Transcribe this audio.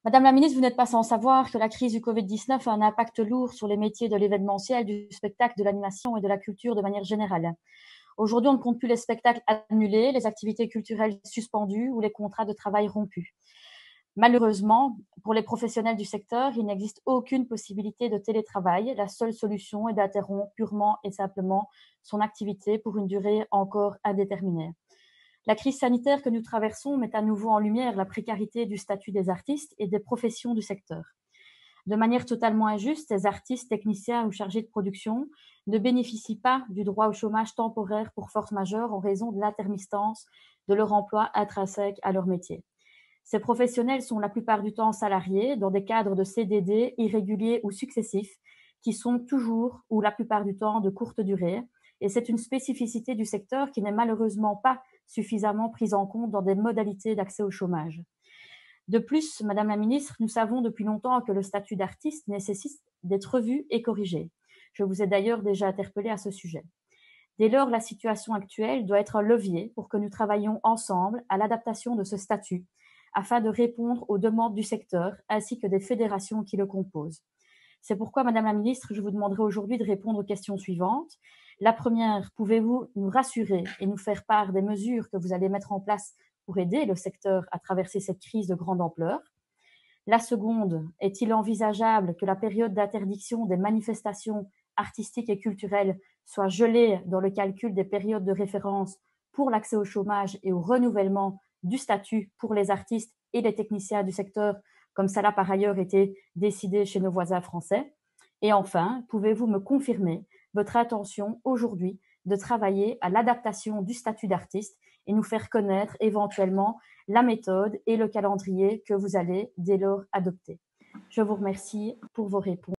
Madame la ministre, vous n'êtes pas sans savoir que la crise du Covid-19 a un impact lourd sur les métiers de l'événementiel, du spectacle, de l'animation et de la culture de manière générale. Aujourd'hui, on ne compte plus les spectacles annulés, les activités culturelles suspendues ou les contrats de travail rompus. Malheureusement, pour les professionnels du secteur, il n'existe aucune possibilité de télétravail. La seule solution est d'interrompre purement et simplement son activité pour une durée encore indéterminée. La crise sanitaire que nous traversons met à nouveau en lumière la précarité du statut des artistes et des professions du secteur. De manière totalement injuste, ces artistes, techniciens ou chargés de production ne bénéficient pas du droit au chômage temporaire pour force majeure en raison de l'intermittence de leur emploi intrinsèque à leur métier. Ces professionnels sont la plupart du temps salariés dans des cadres de CDD irréguliers ou successifs qui sont toujours ou la plupart du temps de courte durée. Et c'est une spécificité du secteur qui n'est malheureusement pas suffisamment prise en compte dans des modalités d'accès au chômage. De plus, Madame la Ministre, nous savons depuis longtemps que le statut d'artiste nécessite d'être revu et corrigé. Je vous ai d'ailleurs déjà interpellé à ce sujet. Dès lors, la situation actuelle doit être un levier pour que nous travaillions ensemble à l'adaptation de ce statut, afin de répondre aux demandes du secteur ainsi que des fédérations qui le composent. C'est pourquoi, Madame la Ministre, je vous demanderai aujourd'hui de répondre aux questions suivantes. La première, pouvez-vous nous rassurer et nous faire part des mesures que vous allez mettre en place pour aider le secteur à traverser cette crise de grande ampleur? La seconde, est-il envisageable que la période d'interdiction des manifestations artistiques et culturelles soit gelée dans le calcul des périodes de référence pour l'accès au chômage et au renouvellement du statut pour les artistes et les techniciens du secteur, comme cela par ailleurs été décidé chez nos voisins français? Et enfin, pouvez-vous me confirmer votre intention aujourd'hui de travailler à l'adaptation du statut d'artiste et nous faire connaître éventuellement la méthode et le calendrier que vous allez dès lors adopter? Je vous remercie pour vos réponses.